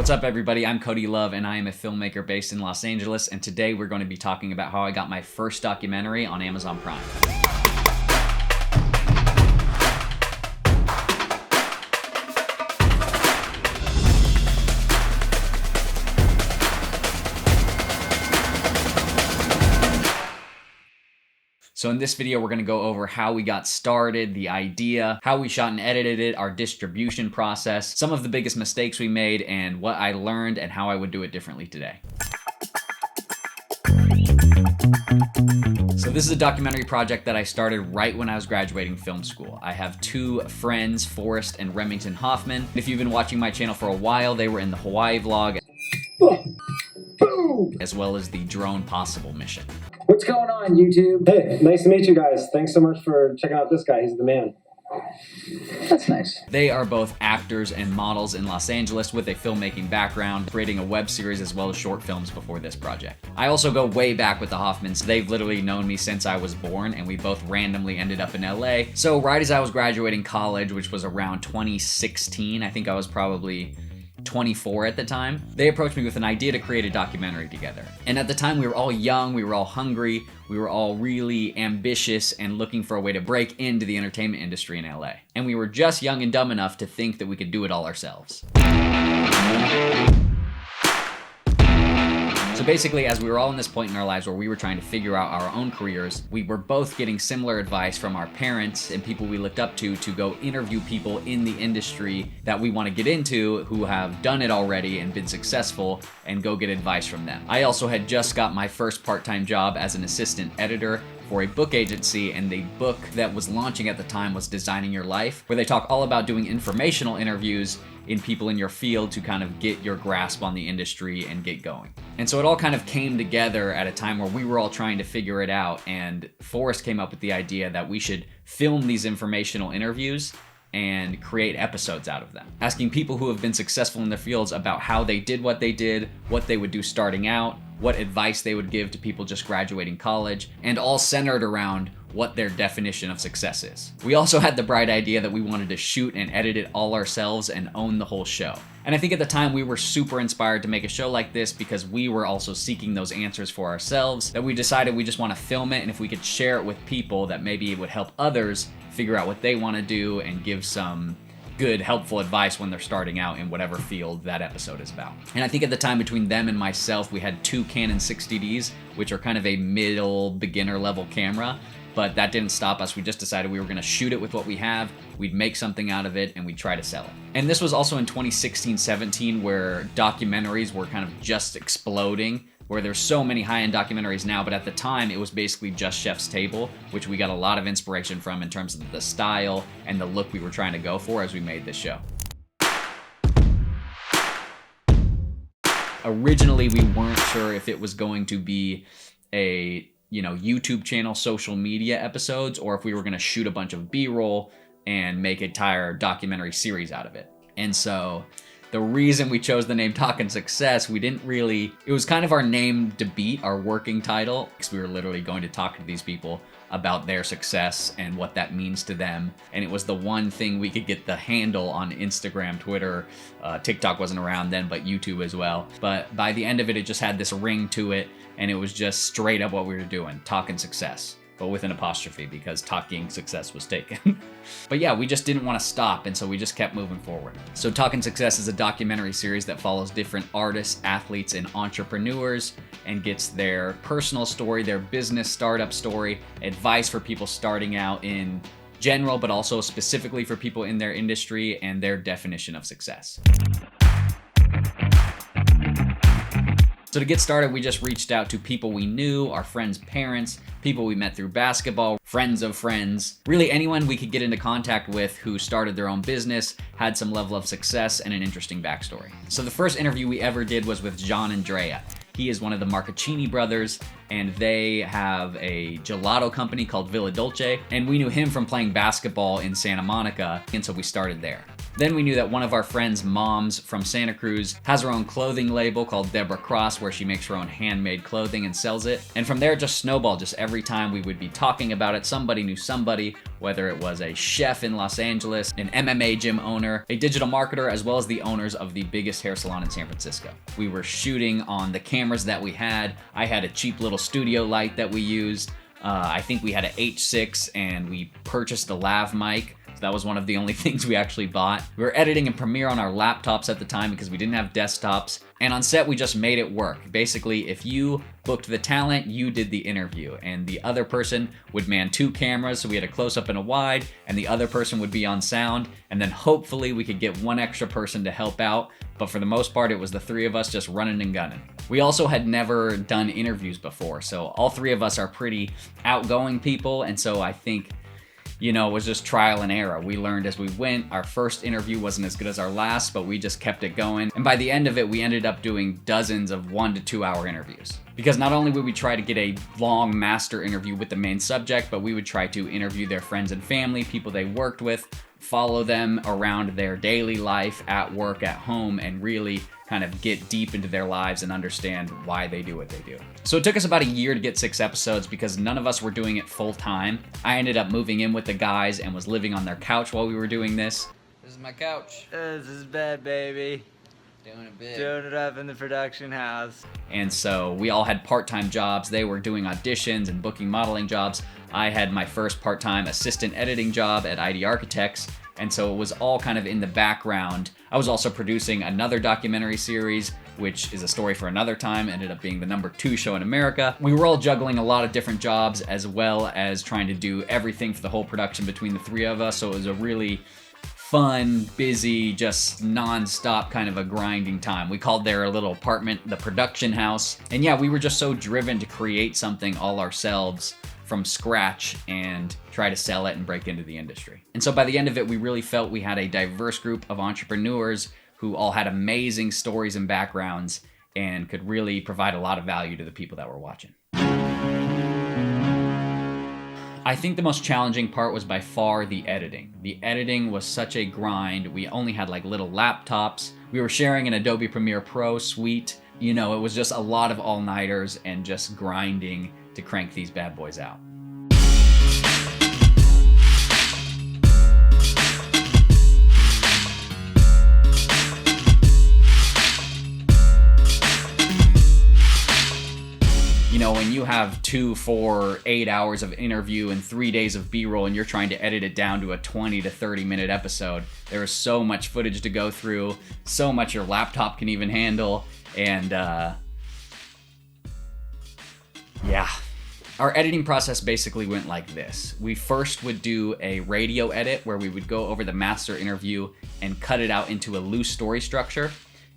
What's up, everybody? I'm Cody Love, and I am a filmmaker based in Los Angeles, and today we're going to be talking about how I got my first documentary on Amazon Prime. So in this video, we're going to go over how we got started, the idea, how we shot and edited it, our distribution process, some of the biggest mistakes we made, and what I learned and how I would do it differently today. So this is a documentary project that I started right when I was graduating film school. I have two friends, Forrest and Remington Hoffman. If you've been watching my channel for a while, they were in the Hawaii vlog, as well as the Drone Possible mission. What's going on, YouTube? Hey, nice to meet you guys. Thanks so much for checking out this guy. He's the man. That's nice. They are both actors and models in Los Angeles with a filmmaking background, creating a web series as well as short films before this project. I also go way back with the Hoffmans. They've literally known me since I was born, and we both randomly ended up in LA. So right as I was graduating college, which was around 2016, I think I was probably 24 at the time, they approached me with an idea to create a documentary together. And at the time, we were all young, we were all hungry, we were all really ambitious and looking for a way to break into the entertainment industry in LA. And we were just young and dumb enough to think that we could do it all ourselves. So basically, as we were all in this point in our lives where we were trying to figure out our own careers, we were both getting similar advice from our parents and people we looked up to go interview people in the industry that we want to get into who have done it already and been successful, and go get advice from them. I also had just got my first part-time job as an assistant editor for a book agency, and the book that was launching at the time was Designing Your Life, where they talk all about doing informational interviews in people in your field to kind of get your grasp on the industry and get going. And so it all kind of came together at a time where we were all trying to figure it out, and Forrest came up with the idea that we should film these informational interviews and create episodes out of them, asking people who have been successful in their fields about how they did, what they would do starting out, what advice they would give to people just graduating college, and all centered around what their definition of success is. We also had the bright idea that we wanted to shoot and edit it all ourselves and own the whole show. And I think at the time we were super inspired to make a show like this because we were also seeking those answers for ourselves, that we decided we just want to film it, and if we could share it with people, that maybe it would help others figure out what they want to do and give some good, helpful advice when they're starting out in whatever field that episode is about. And I think at the time, between them and myself, we had two Canon 60Ds, which are kind of a middle beginner level camera, but that didn't stop us. We just decided we were gonna shoot it with what we have, we'd make something out of it, and we'd try to sell it. And this was also in 2016-17, where documentaries were kind of just exploding, where there's so many high-end documentaries now, but at the time it was basically just Chef's Table, which we got a lot of inspiration from in terms of the style and the look we were trying to go for as we made this show. Originally, we weren't sure if it was going to be a YouTube channel, social media episodes, or if we were gonna shoot a bunch of B-roll and make an entire documentary series out of it. And so the reason we chose the name Talkin' Success, it was kind of our name to beat, our working title, because we were literally going to talk to these people about their success and what that means to them. And it was the one thing we could get the handle on Instagram, Twitter, TikTok wasn't around then, but YouTube as well. But by the end of it, it just had this ring to it, and it was just straight up what we were doing, Talkin' Success, but with an apostrophe because Talking Success was taken. But yeah, we just didn't want to stop, and so we just kept moving forward. So Talkin' Success is a documentary series that follows different artists, athletes, and entrepreneurs, and gets their personal story, their business startup story, advice for people starting out in general, but also specifically for people in their industry, and their definition of success. So to get started, we just reached out to people we knew, our friends' parents, people we met through basketball, friends of friends, really anyone we could get into contact with who started their own business, had some level of success, and an interesting backstory. So the first interview we ever did was with John Andrea. He is one of the Marcaccini brothers, and they have a gelato company called Villa Dolce, and we knew him from playing basketball in Santa Monica, and so we started there. Then we knew that one of our friends' moms from Santa Cruz has her own clothing label called Deborah Cross, where she makes her own handmade clothing and sells it. And from there, it just snowballed. Just every time we would be talking about it, somebody knew somebody, whether it was a chef in Los Angeles, an MMA gym owner, a digital marketer, as well as the owners of the biggest hair salon in San Francisco. We were shooting on the cameras that we had. I had a cheap little studio light that we used. I think we had an H6, and we purchased a lav mic. That was one of the only things we actually bought. We were editing in Premiere on our laptops at the time because we didn't have desktops. And on set, we just made it work. Basically, if you booked the talent, you did the interview. And the other person would man 2 cameras, so we had a close-up and a wide, and the other person would be on sound. And then hopefully we could get one extra person to help out. But for the most part, it was the 3 of us just running and gunning. We also had never done interviews before, so all 3 of us are pretty outgoing people. And so I think, you know, it was just trial and error. We learned as we went. Our first interview wasn't as good as our last, but we just kept it going. And by the end of it, we ended up doing dozens of 1 to 2 hour interviews. Because not only would we try to get a long master interview with the main subject, but we would try to interview their friends and family, people they worked with, follow them around their daily life, at work, at home, and really kind of get deep into their lives and understand why they do what they do. So it took us about a year to get 6 episodes because none of us were doing it full time. I ended up moving in with the guys and was living on their couch while we were doing this. This is my couch. This is bed, baby. Doing it big. Doing it up in the production house. And so we all had part-time jobs. They were doing auditions and booking modeling jobs. I had my first part-time assistant editing job at ID Architects. And so it was all kind of in the background. I was also producing another documentary series, which is a story for another time, ended up being the #2 show in America. We were all juggling a lot of different jobs as well as trying to do everything for the whole production between the 3 of us. So it was a really fun, busy, just non-stop kind of a grinding time. We called their little apartment the production house. And yeah, we were just so driven to create something all ourselves from scratch and try to sell it and break into the industry. And so by the end of it, we really felt we had a diverse group of entrepreneurs who all had amazing stories and backgrounds and could really provide a lot of value to the people that were watching. I think the most challenging part was by far the editing. The editing was such a grind. We only had like little laptops. We were sharing an Adobe Premiere Pro suite. You know, it was just a lot of all-nighters and just grinding to crank these bad boys out. You know, when you have 2, 4, 8 hours of interview and 3 days of B-roll and you're trying to edit it down to a 20 to 30 minute episode, there is so much footage to go through, so much your laptop can even handle, and yeah. Our editing process basically went like this. We first would do a radio edit where we would go over the master interview and cut it out into a loose story structure.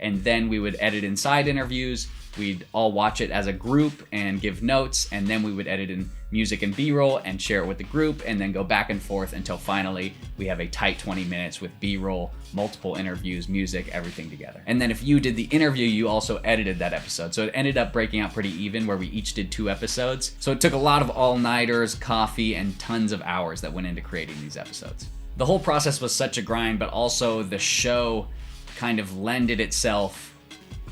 And then we would edit inside interviews. We'd all watch it as a group and give notes, and then we would edit in music and B-roll and share it with the group, and then go back and forth until finally we have a tight 20 minutes with B-roll, multiple interviews, music, everything together. And then if you did the interview, you also edited that episode. So it ended up breaking out pretty even where we each did 2 episodes. So it took a lot of all-nighters, coffee, and tons of hours that went into creating these episodes. The whole process was such a grind, but also the show kind of lended itself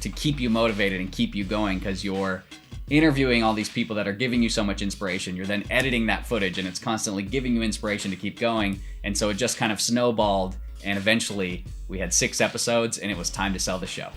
to keep you motivated and keep you going because you're interviewing all these people that are giving you so much inspiration. You're then editing that footage and it's constantly giving you inspiration to keep going. And so it just kind of snowballed, and eventually we had 6 episodes and it was time to sell the show.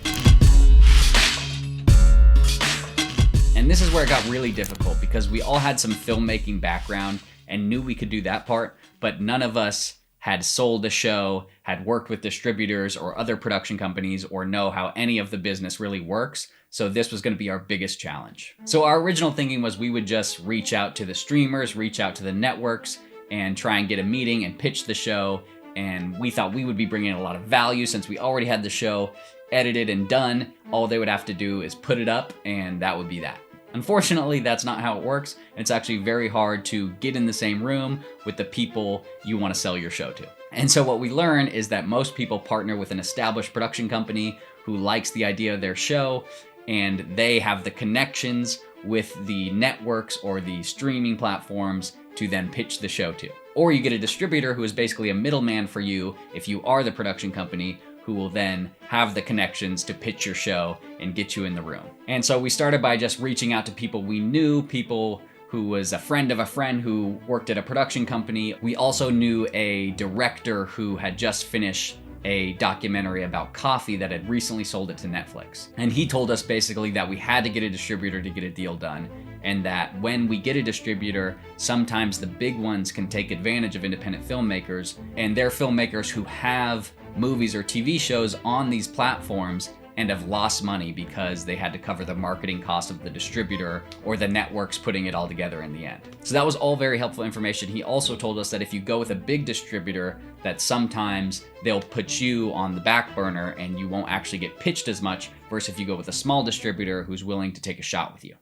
And this is where it got really difficult because we all had some filmmaking background and knew we could do that part, but none of us had sold a show, had worked with distributors or other production companies, or know how any of the business really works. So this was going to be our biggest challenge. So our original thinking was we would just reach out to the streamers, reach out to the networks, and try and get a meeting and pitch the show. And we thought we would be bringing a lot of value since we already had the show edited and done. All they would have to do is put it up, and that would be that. Unfortunately, that's not how it works. It's actually very hard to get in the same room with the people you want to sell your show to. And so what we learn is that most people partner with an established production company who likes the idea of their show, and they have the connections with the networks or the streaming platforms to then pitch the show to. Or you get a distributor who is basically a middleman for you if you are the production company, who will then have the connections to pitch your show and get you in the room. And so we started by just reaching out to people we knew, people who was a friend of a friend who worked at a production company. We also knew a director who had just finished a documentary about coffee that had recently sold it to Netflix. And he told us basically that we had to get a distributor to get a deal done, and that when we get a distributor, sometimes the big ones can take advantage of independent filmmakers, and they're filmmakers who have movies or TV shows on these platforms and have lost money because they had to cover the marketing cost of the distributor or the networks putting it all together in the end. So that was all very helpful information. He also told us that if you go with a big distributor, that sometimes they'll put you on the back burner and you won't actually get pitched as much, versus if you go with a small distributor who's willing to take a shot with you.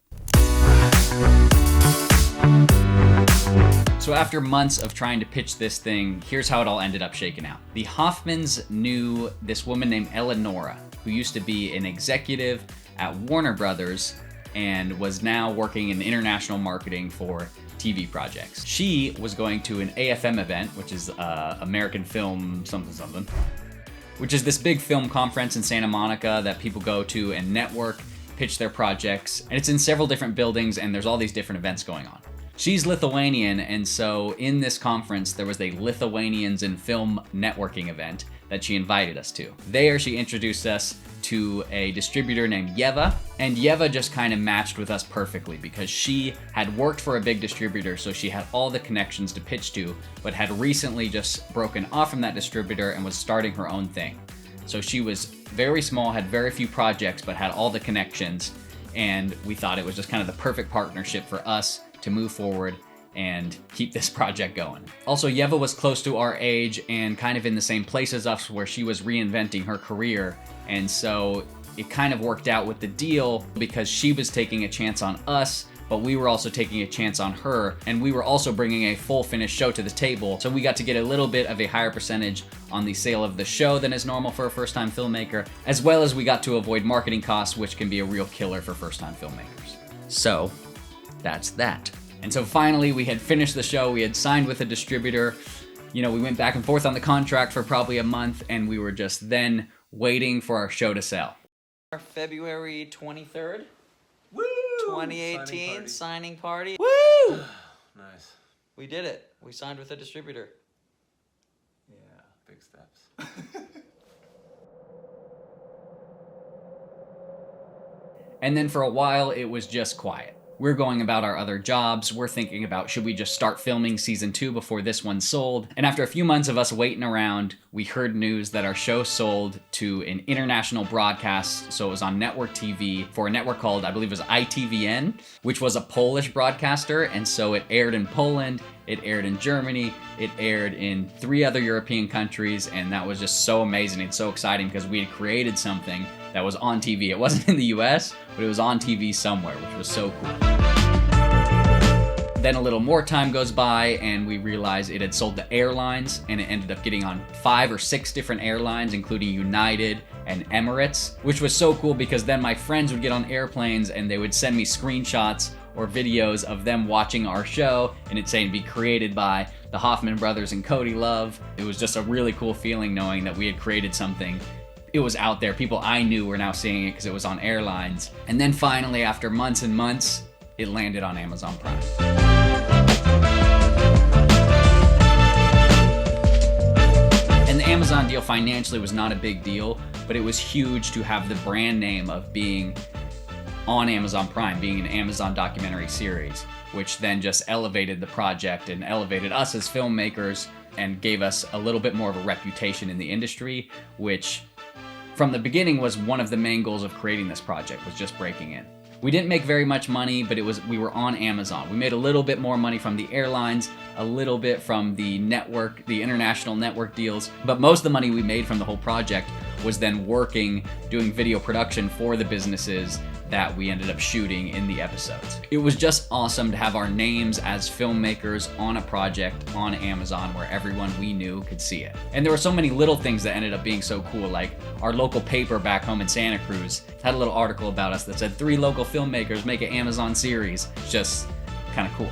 So after months of trying to pitch this thing, here's how it all ended up shaking out. The Hoffmans knew this woman named Eleonora, who used to be an executive at Warner Brothers and was now working in international marketing for TV projects. She was going to an AFM event, which is American Film something, which is this big film conference in Santa Monica that people go to and network, pitch their projects. And it's in several different buildings, and there's all these different events going on. She's Lithuanian, and so in this conference, there was a Lithuanians in Film networking event that she invited us to. There, she introduced us to a distributor named Yeva, and Yeva just kind of matched with us perfectly because she had worked for a big distributor, so she had all the connections to pitch to, but had recently just broken off from that distributor and was starting her own thing. So she was very small, had very few projects, but had all the connections, and we thought it was just kind of the perfect partnership for us to move forward and keep this project going. Also, Yeva was close to our age and kind of in the same place as us, where she was reinventing her career, and so it kind of worked out with the deal because she was taking a chance on us, but we were also taking a chance on her, and we were also bringing a full finished show to the table, so we got to get a little bit of a higher percentage on the sale of the show than is normal for a first-time filmmaker, as well as we got to avoid marketing costs, which can be a real killer for first-time filmmakers. So that's that. And so finally, we had finished the show, we had signed with a distributor. You know, we went back and forth on the contract for probably a month, and we were just then waiting for our show to sell. February 23rd, Woo! 2018, signing party. Woo! Nice. We did it. We signed with a distributor. Yeah, big steps. And then for a while, it was just quiet. We're going about our other jobs. We're thinking about, should we just start filming season 2 before this one sold? And after a few months of us waiting around, we heard news that our show sold to an international broadcast. So it was on network TV for a network called, I believe it was ITVN, which was a Polish broadcaster. And so it aired in Poland, it aired in Germany, it aired in 3 other European countries. And that was just so amazing and so exciting because we had created something that was on TV. It wasn't in the US, but it was on TV somewhere, which was so cool. Then a little more time goes by and we realize it had sold to airlines, and it ended up getting on 5 or 6 different airlines, including United and Emirates, which was so cool because then my friends would get on airplanes and they would send me screenshots or videos of them watching our show, and it's saying be created by the Hoffman brothers and Cody Love. It was just a really cool feeling knowing that we had created something. It was out there. People I knew were now seeing it because it was on airlines. And then finally, after months and months, it landed on Amazon Prime. And the Amazon deal financially was not a big deal, but it was huge to have the brand name of being on Amazon Prime, being an Amazon documentary series, which then just elevated the project and elevated us as filmmakers and gave us a little bit more of a reputation in the industry, which from the beginning was one of the main goals of creating this project, was just breaking in. We didn't make very much money, but we were on Amazon. We made a little bit more money from the airlines, a little bit from the network, the international network deals, but most of the money we made from the whole project was then working, doing video production for the businesses that we ended up shooting in the episodes. It was just awesome to have our names as filmmakers on a project on Amazon where everyone we knew could see it. And there were so many little things that ended up being so cool, like our local paper back home in Santa Cruz had a little article about us that said 3 local filmmakers make an Amazon series. It's just kind of cool.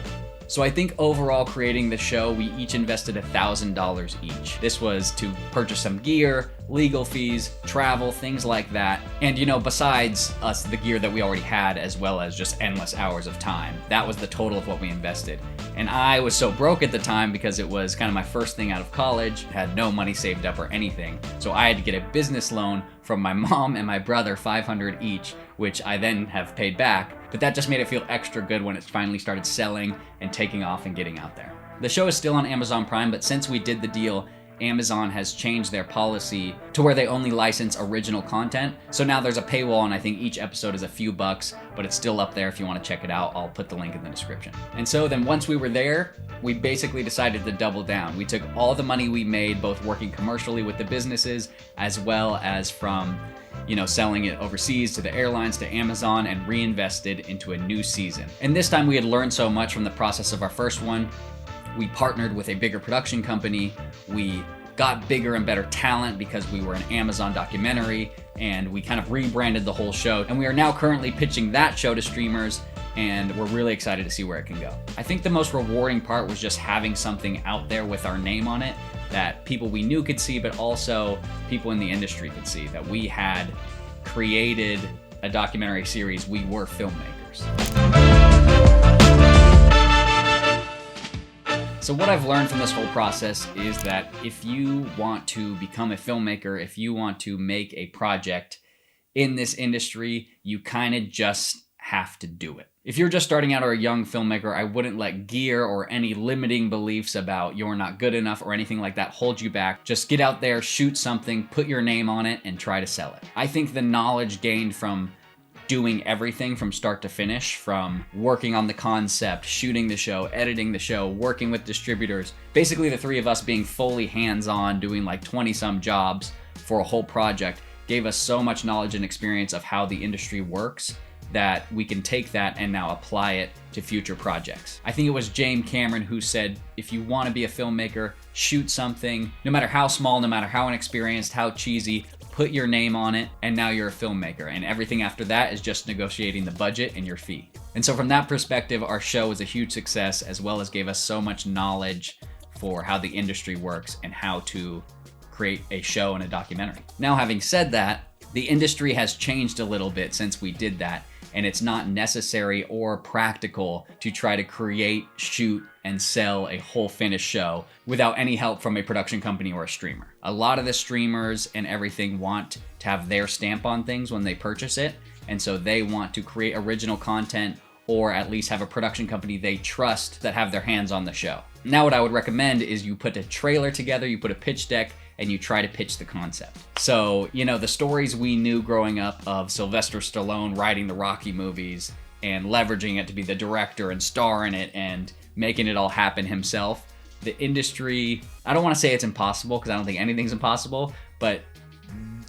So I think overall creating the show, we each invested $1,000 each. This was to purchase some gear, legal fees, travel, things like that. And besides us, the gear that we already had, as well as just endless hours of time. That was the total of what we invested. And I was so broke at the time because it was kind of my first thing out of college, had no money saved up or anything. So I had to get a business loan from my mom and my brother, $500 each, which I then have paid back. But that just made it feel extra good when it finally started selling and taking off and getting out there. The show is still on Amazon Prime, but since we did the deal, Amazon has changed their policy to where they only license original content. So now there's a paywall, and I think each episode is a few bucks, but it's still up there if you want to check it out. I'll put the link in the description. And so then once we were there, we basically decided to double down. We took all the money we made, both working commercially with the businesses, as well as from selling it overseas to the airlines, to Amazon, and reinvested into a new season. And this time we had learned so much from the process of our first one. We partnered with a bigger production company. We got bigger and better talent because we were an Amazon documentary, and we kind of rebranded the whole show. And we are now currently pitching that show to streamers, and we're really excited to see where it can go. I think the most rewarding part was just having something out there with our name on it that people we knew could see, but also people in the industry could see that we had created a documentary series. We were filmmakers. So what I've learned from this whole process is that if you want to become a filmmaker, if you want to make a project in this industry, you kind of just have to do it. If you're just starting out or a young filmmaker, I wouldn't let gear or any limiting beliefs about you're not good enough or anything like that hold you back. Just get out there, shoot something, put your name on it, and try to sell it. I think the knowledge gained from doing everything from start to finish, from working on the concept, shooting the show, editing the show, working with distributors, basically the 3 of us being fully hands-on, doing like 20-some jobs for a whole project, gave us so much knowledge and experience of how the industry works that we can take that and now apply it to future projects. I think it was James Cameron who said, if you want to be a filmmaker, shoot something, no matter how small, no matter how inexperienced, how cheesy, put your name on it, and now you're a filmmaker. And everything after that is just negotiating the budget and your fee. And so from that perspective, our show was a huge success, as well as gave us so much knowledge for how the industry works and how to create a show and a documentary. Now, having said that, the industry has changed a little bit since we did that, and it's not necessary or practical to try to create, shoot, and sell a whole finished show without any help from a production company or a streamer. A lot of the streamers and everything want to have their stamp on things when they purchase it, and so they want to create original content or at least have a production company they trust that have their hands on the show. Now what I would recommend is you put a trailer together, you put a pitch deck, and you try to pitch the concept. So, the stories we knew growing up of Sylvester Stallone writing the Rocky movies and leveraging it to be the director and star in it and making it all happen himself, the industry, I don't want to say it's impossible because I don't think anything's impossible, but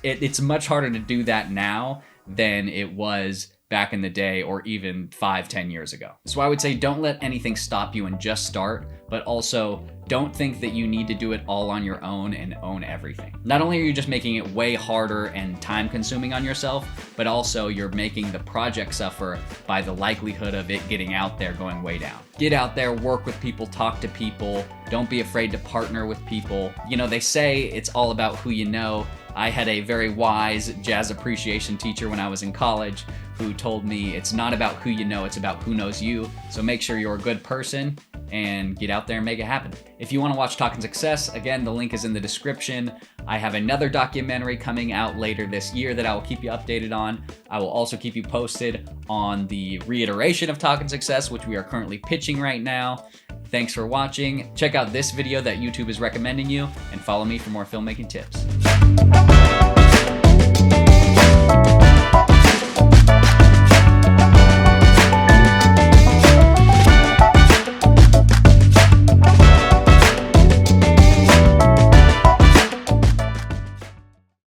it's much harder to do that now than it was back in the day or even 5-10 years ago. So I would say don't let anything stop you and just start, but also don't think that you need to do it all on your own and own everything. Not only are you just making it way harder and time consuming on yourself, but also you're making the project suffer by the likelihood of it getting out there going way down. Get out there, work with people, talk to people. Don't be afraid to partner with people. They say it's all about who you know. I had a very wise jazz appreciation teacher when I was in college who told me it's not about who you know, it's about who knows you. So make sure you're a good person and get out there and make it happen. If you want to watch Talkin' Success, again, the link is in the description. I have another documentary coming out later this year that I will keep you updated on. I will also keep you posted on the reiteration of Talkin' Success, which we are currently pitching right now. Thanks for watching. Check out this video that YouTube is recommending you, and follow me for more filmmaking tips.